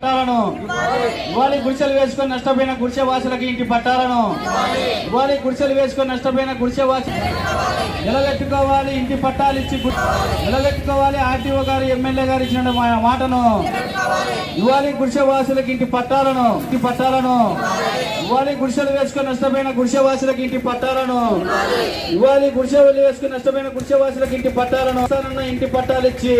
పట్టాలను ఇవాళ గుడిసెలు వేసుకొని నష్టపోయిన గుడిసె వాసులకి ఇంటి పట్టాలను ఇవాళ గుడిసెలు వేసుకొని నష్టపోయిన గుడిసె వాసు నిలబెట్టుకోవాలి. ఇంటి పట్టాలు ఇచ్చి నిలబెట్టుకోవాలి. ఆర్టీఓ గారు ఎమ్మెల్యే గారు ఇచ్చిన మాటను ఇవాళ గుడిసె వాసులకి ఇంటి పట్టాలను ఇవాళ గుడిసెలు వేసుకొని నష్టపోయిన గుడిసె వాసులకి ఇంటి పట్టాలను ఇవాళ గుడిసెలు వేసుకొని నష్టపోయిన గుడిసె వాసులకి ఇంటి పట్టాలను ఇంటి పట్టాలు ఇచ్చి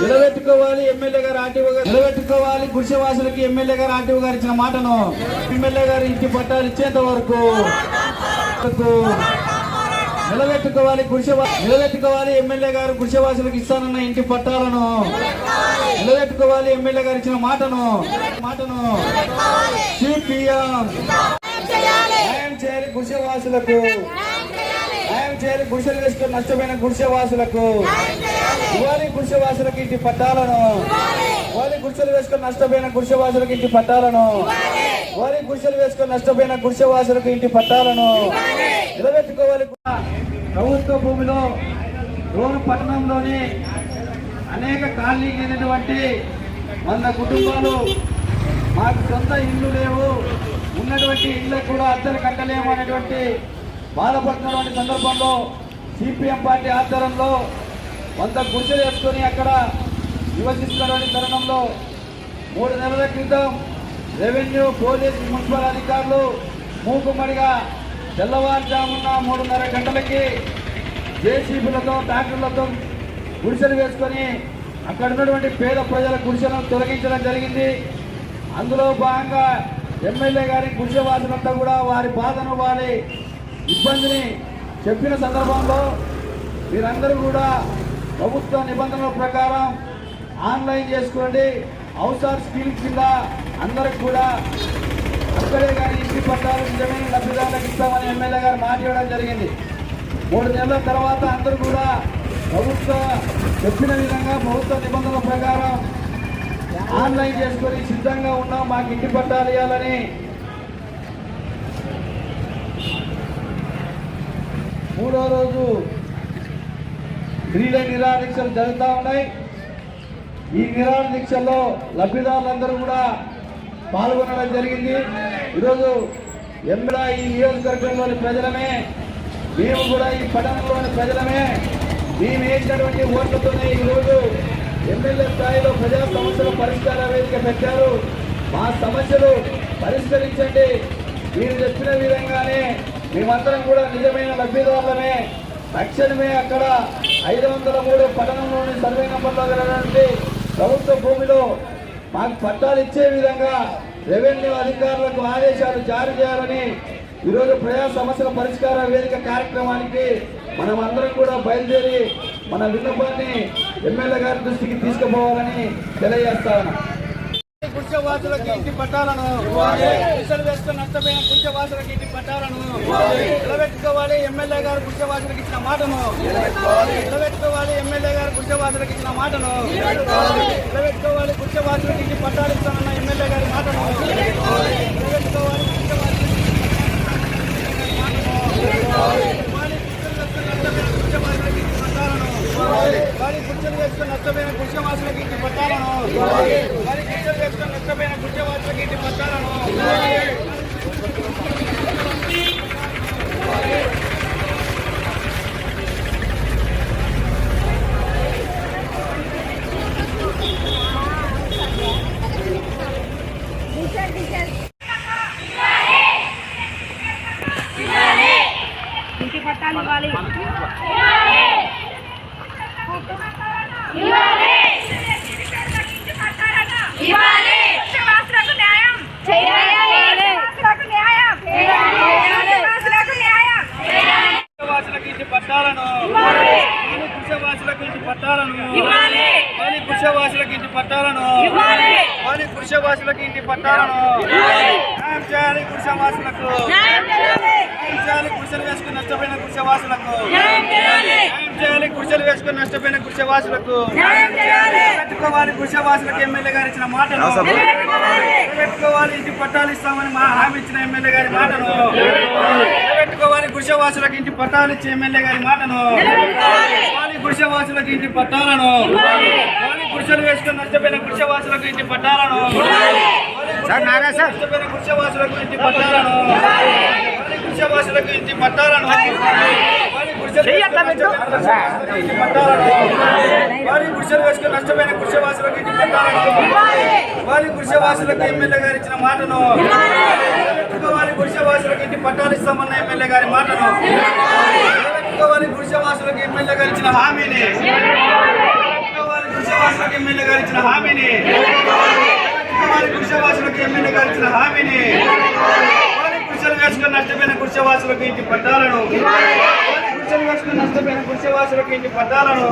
నిలబెట్టుకోవాలి. ఎమ్మెల్యే గారు ఆర్టీఓ గారు నిలబెట్టుకోవాలి. గుడిసె వాసులకి ఎమ్మెల్యే గారు ఆర్టీఓ గారు ఇచ్చిన మాటను ఎమ్మెల్యే గారు ఇంటి పట్టాలు ఇచ్చేంత వరకు నిలబెట్టుకోవాలి. నిలబెట్టుకోవాలి. ఎమ్మెల్యే గారు గుడిసె వాసులకు ఇస్తానన్న ఇంటి పట్టాలను నిలబెట్టుకోవాలి. ఎమ్మెల్యే గారు ఇచ్చిన మాటను సిపిఎం న్యాయం చేయాలి. గుడిసె వాసులకు న్యాయం చేయాలి. గుడిసెలు వేసుకొని నష్టపోయిన గుడిసె వాసులకు ఇవ్వాలి. గుడిసె వాసులకు ఇంటి పట్టాలను ఇవ్వాలి. గుడిసెలు వేసుకొని నష్టపోయిన గుడిసె వాసులకు ఇంటి పట్టాలను ఇవ్వాలి. గుడిసెలు వేసుకొని నష్టపోయిన గుడిసె వాసులకు ఇంటి పట్టాలను నిలబెట్టుకోవాలి. ప్రభుత్వ భూమిలో రోడ్డు పట్టణంలోని అనేక కాలనీ లేనటువంటి 100 కుటుంబాలు మాకు సొంత ఇల్లు లేవు, ఉన్నటువంటి ఇళ్ళకు కూడా అద్దెలు కట్టలేము అనేటువంటి బాధపడుతున్నటువంటి సందర్భంలో సిపిఎం పార్టీ ఆధ్వర్యంలో 100 గుడిసెలు వేసుకొని అక్కడ నివసిస్తున్నటువంటి తరుణంలో 3 నెలల క్రితం రెవెన్యూ, పోలీస్, మున్సిపల్ అధికారులు మూకుమ్మడిగా తెల్లవారుజామున 3:30 గంటలకి జేసీబీలతో ట్రాక్టర్లతో గుడిసెలు వేసుకొని అక్కడ ఉన్నటువంటి పేద ప్రజల గుడిసెలను తొలగించడం జరిగింది. అందులో భాగంగా ఎమ్మెల్యే గారి గుడిసె వాసులంతా కూడా వారి బాధను, వారి ఇబ్బందిని చెప్పిన సందర్భంలో మీరందరూ కూడా ప్రభుత్వ నిబంధనల ప్రకారం ఆన్లైన్ చేసుకోండి, హౌస్ స్కీమ్ కింద అందరికి కూడా అక్కడే కానీ ఇంటి పట్టాలు నిజమైన లబ్ధిదారులకు ఇస్తామని ఎమ్మెల్యే గారు మాట్లాడడం జరిగింది. 3 నెలల తర్వాత అందరూ కూడా ప్రభుత్వ చెప్పిన విధంగా ప్రభుత్వ నిబంధనల ప్రకారం ఆన్లైన్ చేసుకొని సిద్ధంగా ఉన్నాం, మాకు ఇంటి పట్టాలు ఇవ్వాలని 3వ రోజు రిలే నిరాదీక్షలు జరుగుతూ ఉన్నాయి. ఈ నిరాదీక్షల్లో లబ్ధిదారులందరూ కూడా పాల్గొనడం జరిగింది. ఈరోజు ఎమ్మెల్యే ఈ నియోజకవర్గంలోని ప్రజలమే, మేము కూడా ఈ పట్టణంలోని ప్రజలమే, మేము వేసినటువంటి ఓట్లతోనే ఈరోజు ఎమ్మెల్యే స్థాయిలో ప్రజా సమస్యల పరిష్కార వేదిక పెట్టారు. మా సమస్యలు పరిష్కరించండి, మీరు చెప్పిన విధంగానే మేమందరం కూడా నిజమైన లబ్ధిదారులమే. తక్షణమే అక్కడ 503 పట్టణంలోని సర్వే నంబర్లో గలటువంటి ప్రభుత్వ భూమిలో మాకు పట్టాలు ఇచ్చే విధంగా రెవెన్యూ అధికారులకు ఆదేశాలు జారీ చేయాలని ఈరోజు ప్రజా సమస్యల పరిష్కార వేదిక కార్యక్రమానికి మనం అందరం కూడా బయలుదేరి మన విన్నపాన్ని ఎమ్మెల్యే గారి దృష్టికి తీసుకుపోవాలని తెలియజేస్తాను. గుడిసె వాసులకి ఇంటి పట్టాలను గుడిసెలు వేసుకొని నష్టపోయిన గుడిసె వాసులకి ఇంటి పట్టాలను నిలబెట్టుకోవాలి. ఎమ్మెల్యే గారు గుడిసె వాసులకు ఇచ్చిన మాటను నిలబెట్టుకోవాలి. ఎమ్మెల్యే గారు గుడిసె వాసులకు ఇచ్చిన మాటను నిలబెట్టుకోవాలి. గుడిసె వాసులకు ఇంటి పట్టాలు ఇస్తానన్న ఎమ్మెల్యే గారి మాటను నిలబెట్టుకోవాలి. గుడిసెలు వేసుకొని నష్టపోయిన గుడిసె వాసులకి ఇంటి పట్టాలను గుడిసెలు వేసుకొని నష్టపోయిన గుడిసె వాసులకి ఇంటి పట్టాలను ఇంటి పట్టాలు ఇవ్వాలి. పట్టాలను గుడిసె వాసులకు ఇంటి పట్టాలను గుడిసె వాసులకు ఇంటి పట్టాలను గుడిసె వాసులకు ఇంటి పట్టాలను న్యాయం చేయాలి. గుడిసె వాసులకు న్యాయం చేయాలి. గుడిసెలు వేసుకుని నష్టపోయిన గుడిసె వాసులకు న్యాయం చేయాలి. గుడిసెలు వేసుకుని నష్టపోయిన గుడిసె వాసులకు పెట్టుకోవాలి. గుడిసె వాసులకు ఎమ్మెల్యే గారు ఇచ్చిన మాటను పెట్టుకోవాలి. ఇంటి పట్టాలు ఇస్తామని హామీ ఇచ్చిన ఎమ్మెల్యే గారి మాటను వారి గుడిసెవాసులకు ఇంటి పట్టాలు ఇచ్చే ఎమ్మెల్యే గారి మాటను వారి గుడిసెవాసులకు ఇంటి పట్టాలను వారి గుడిసెలు వేసుకుని నష్టపోయిన గుడిసెవాసులకు ఇంటి పట్టాలను నష్టపోయిన గుడిసెవాసులకు ఇంటి పట్టాలను వారి గుడిసెవాసులకు ఇంటి పట్టాలను వారి గుడిసెలు వేసుకుని నష్టపోయిన గుడిసెవాసులకు ఇంటి పట్టాలను వారి గుడిసెవాసులకు ఎమ్మెల్యే గారు ఇచ్చిన మాటను వారి గుడిసెవాసులకు ఇంటి పట్టాలు ఇస్తామన్న ఎమ్మెల్యే గారి మాటను వారి గుడిసెవాసులకు ఎమ్మెల్యే గారు ఇచ్చిన హామీని వారి గుడిసెవాసులకు ఎమ్మెల్యే గారు ఇచ్చిన హామీని వారి గుడిసెవాసులకు ఎమ్మెల్యే గారు ఇచ్చిన హామీని వారి గుడిసెలు వేసుకుని నష్టపోయిన గుడిసెవాసులకు ఇంటి పట్టాలను గుడిసెలు వేసుకుని నష్టపోయిన గుడిసెవాసులకు ఇంటి పట్టాలను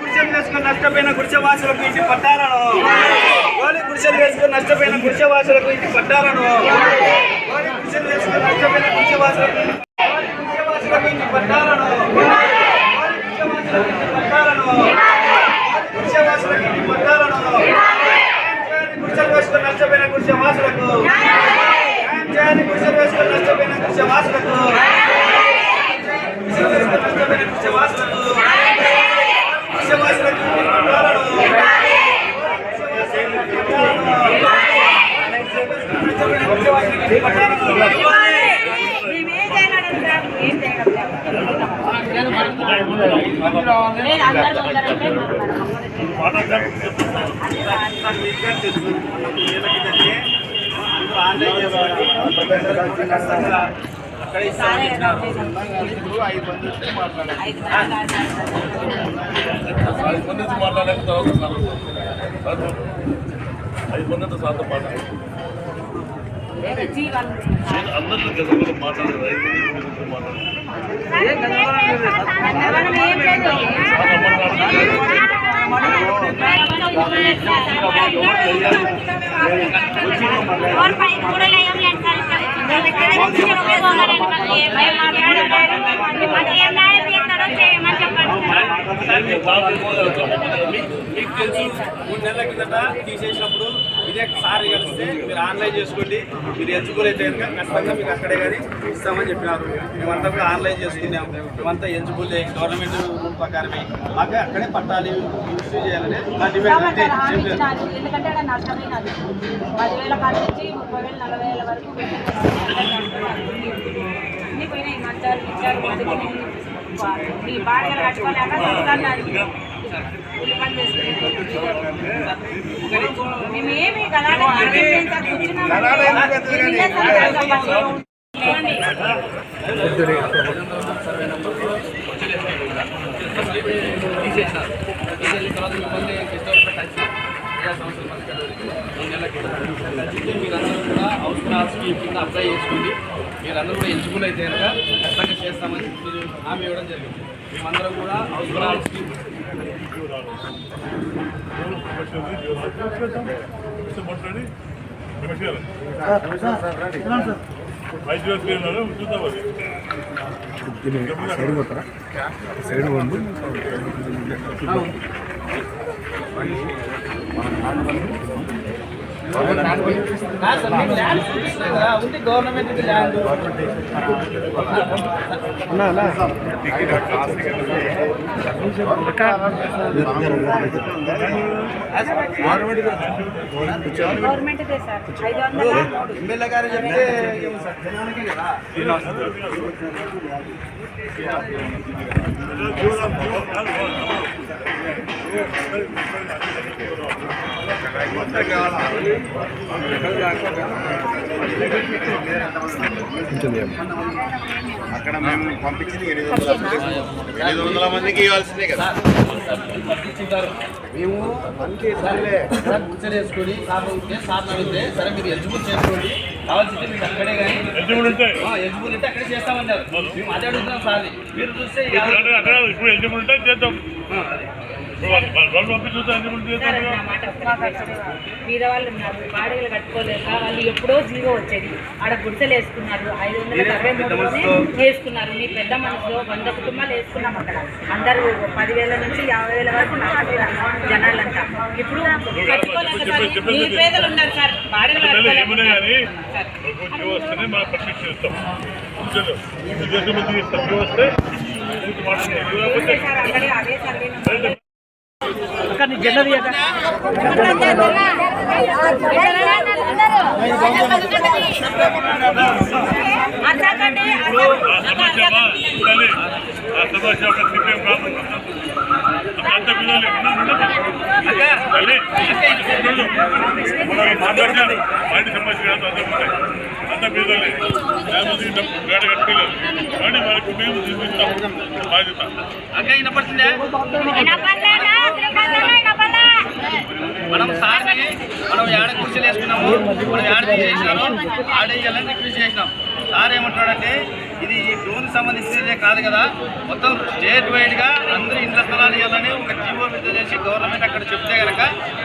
గుడిసెలు వేసుకుని నష్టపోయిన గుడిసెవాసులకు ఇంటి పట్టాలను వారి గుడిసెలు వేసుకుని నష్టపోయిన గుడిసెవాసులకు ఇంటి పట్టాలను వారి గుడిసెలు వేసుకుని నష్టపోయిన గుడిసెవాసులకు ఇంటి పట్టాలను వారి గుడిసెవాసులకు ఇంటి పట్టాలను గుడిసెలు వేసుకుని నష్టపోయిన గుడిసెవాసులకు గుడిసెలు వేసుకుని నష్టపోయిన గుడిసెవాసులకు నష్టపోయిన గుడిసెవాసులకు నెలల కిందట తీసేసినప్పుడు ఇదే సార్ కలిస్తే మీరు ఆన్లైన్ చేసుకోండి, మీరు ఎంచుకోలేదు ఖచ్చితంగా మీకు అక్కడే కానీ ఇస్తామని చెప్పినారు. మేమంతా కూడా ఆన్లైన్ చేసుకున్నాం. మేమంతా ఎంచుకోలే గవర్నమెంట్ రూల్ ప్రకారమే మాకు అక్కడే పట్టాలి ఇష్యూ చేయాలని నా డిమాండ్. ఎందుకంటే అక్కడ నష్టమైనది 10,000 కాడ నుంచి 30,000 40,000 వరకు అన్ని పోయినాయి. మంచాలు ఇచ్చారు, ఈ బాడగలు కట్టుకోలేక పని చేసుకుని మేము ఏమి కదా మీరందరూ కూడా అవసరాల స్కీమ్ కింద అప్లై చేసుకోండి. మీరందరూ కూడా ఎలిజిబుల్ అయితే కనుక ఖచ్చితంగా చేస్తామని హామీ ఇవ్వడం జరిగింది. మేమందరం కూడా అవసరాల స్కీమ్ సైడ్ వండు ఉంది government land government sir 500 MLA గారు చెప్తే కదా అక్కడ మేము పంపించింది 800 మందికి ఇవ్వాల్సిందే కదా. మేము మనకి గుర్తు చేసుకొని సార్ అడిగితే సరే మీరు ఎలిజిబుల్ చేసుకోండి, కావాల్సింది మీకు అక్కడే కానీ ఎలిజిబుల్ ఉంటే అక్కడే చేస్తామన్నారు. మేము అదే అడుగుతున్నాం సార్. మీరు చూస్తే ఇప్పుడు ఎలిజిబుల్ ఉంటే చేద్దాం. సార్, నా మాట ఒక్కటి. మీద వాళ్ళు ఉన్నారు, బాడీలు కట్టుకోలేక వాళ్ళు ఎప్పుడో జీరో వచ్చేది. ఆడ గుడిసెలు వేసుకున్నారు, 523 వేసుకున్నారు. మీ పెద్ద మనసులో 100 కుటుంబాలు వేసుకున్నాం అక్కడ. అందరూ 10,000 నుంచి 50,000 వరకు నష్టపోయారు జనాలంతా. ఇప్పుడు కట్టుకోలేక సార్, మీ పేదలు ఉన్నారు సార్, బాడీలు కట్టుకోలేక సార్, అక్కడే అదే సర్వే అంత పేదలే గేడ కట్టుకోలేదు కానీ వాళ్ళకి మేము చూపిస్తాం బాధ్యత. మనం సార్ని మనం ఏడ కుర్చీలు వేసుకున్నాము, మనం ఏడ చేసినాము, ఆడేయాలని రిక్వెస్ట్ చేసినాం. సార్ ఏమంటాడంటే ఇది ఈ డ్రోన్ సంబంధించినదే కాదు కదా, మొత్తం స్టేట్ వైడ్గా అందరూ ఇండ్ల స్థలాలు ఇవ్వాలని ఒక జీవో విడుదల చేసి గవర్నమెంట్ అక్కడ చెప్తే కనుక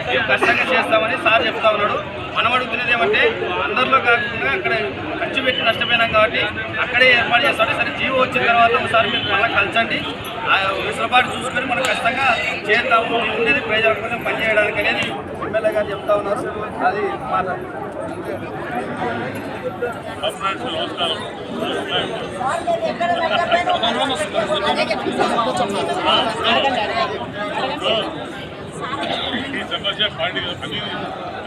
మేము కష్టంగా చేస్తామని సార్ చెప్తా ఉన్నాడు. మనం అడుగుతున్నది ఏమంటే అందరిలో కాకుండా అక్కడ ఖర్చు పెట్టి నష్టపోయినాం కాబట్టి అక్కడే ఏర్పాటు చేస్తాడు. సరే జీవో వచ్చిన తర్వాత ఒకసారి మీరు మళ్ళీ కలిసండి, వెసులుబాటు చూసుకొని మనం కష్టంగా చేద్దాము, మేము ఉండేది ప్రజల కోసం పనిచేయడానికి అనేది ఎమ్మెల్యే గారు చెప్తా ఉన్నారు. అది మాట. ఈ సమస్య పార్టీ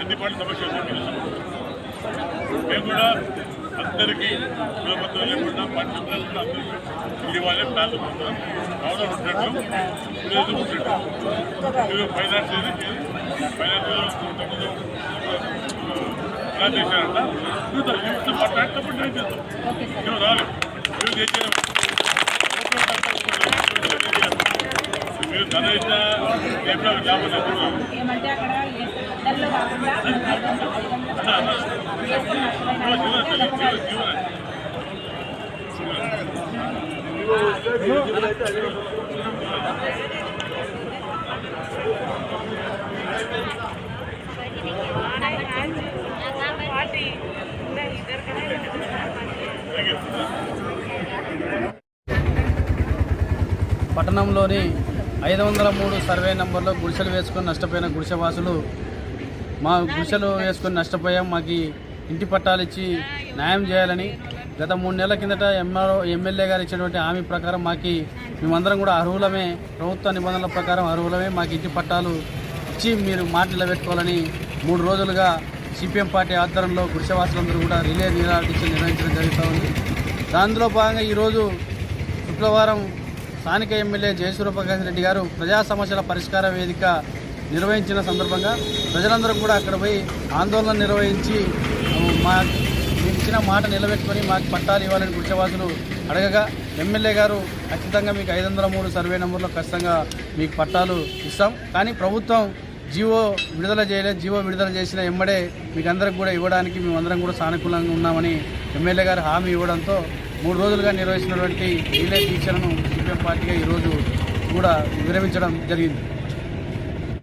అన్ని పార్టీ సమస్య మేము కూడా అందరికీ కులబద్ధం లేకుండా పార్టీ అందరికీ ఇది వాళ్ళే ప్లాన్లు కావడం ఉంటున్నట్టు ఫైనాన్స్ ప్లాన్ చేశారంట మాట్లాడేటప్పుడు నేను చేస్తాం. మేము రాలేదు, మేము చేసాము. మీరు ధన ఇచ్చిన ఎప్పుడు జ్ఞాపకం చేస్తున్నారు. ఏమంటే అక్కడ అందరిలో కాకుండా పట్టణంలోని 503 సర్వే నంబర్లో గుడిసెలు వేసుకొని నష్టపోయిన గుడిసెవాసులు మా గుడిసెలు వేసుకొని నష్టపోయాం, మాకు ఇంటి పట్టాలు ఇచ్చి న్యాయం చేయాలని గత 3 నెలల కిందట ఎమ్మెల్యే గారు ఇచ్చినటువంటి హామీ ప్రకారం మాకు మేమందరం కూడా అర్హులమే, ప్రభుత్వ నిబంధనల ప్రకారం అర్హులమే, మాకు ఇంటి పట్టాలు ఇచ్చి మీరు మాట నిలబెట్టుకోవాలని 3 రోజులుగా సిపిఎం పార్టీ ఆధ్వర్యంలో గుడిసెవాసులందరూ కూడా రిలే నిరాదీక్ష నిర్వహించడం జరుగుతూ ఉంది. దానిలో భాగంగా ఈరోజు శుక్రవారం స్థానిక ఎమ్మెల్యే జయసూర్యప్రకాష్ రెడ్డి గారు ప్రజా సమస్యల పరిష్కార వేదిక నిర్వహించిన సందర్భంగా ప్రజలందరూ కూడా అక్కడ పోయి ఆందోళన నిర్వహించి మీకు ఇచ్చిన మాట నిలబెట్టుకొని మాకు పట్టాలు ఇవ్వాలని గుడిసెవాసులు అడగగా ఎమ్మెల్యే గారు ఖచ్చితంగా మీకు 503 సర్వే నెంబర్లో ఖచ్చితంగా మీకు పట్టాలు ఇస్తాం, కానీ ప్రభుత్వం జీవో విడుదల చేయలేదు, జీవో విడుదల చేసిన ఎమ్మడే మీకు అందరికి కూడా ఇవ్వడానికి మేమందరం కూడా సానుకూలంగా ఉన్నామని ఎమ్మెల్యే గారు హామీ ఇవ్వడంతో 3 రోజులుగా నిర్వహిస్తున్నటువంటి రిలే దీక్షలను సిపిఎం పార్టీగా ఈరోజు కూడా విరమించడం జరిగింది.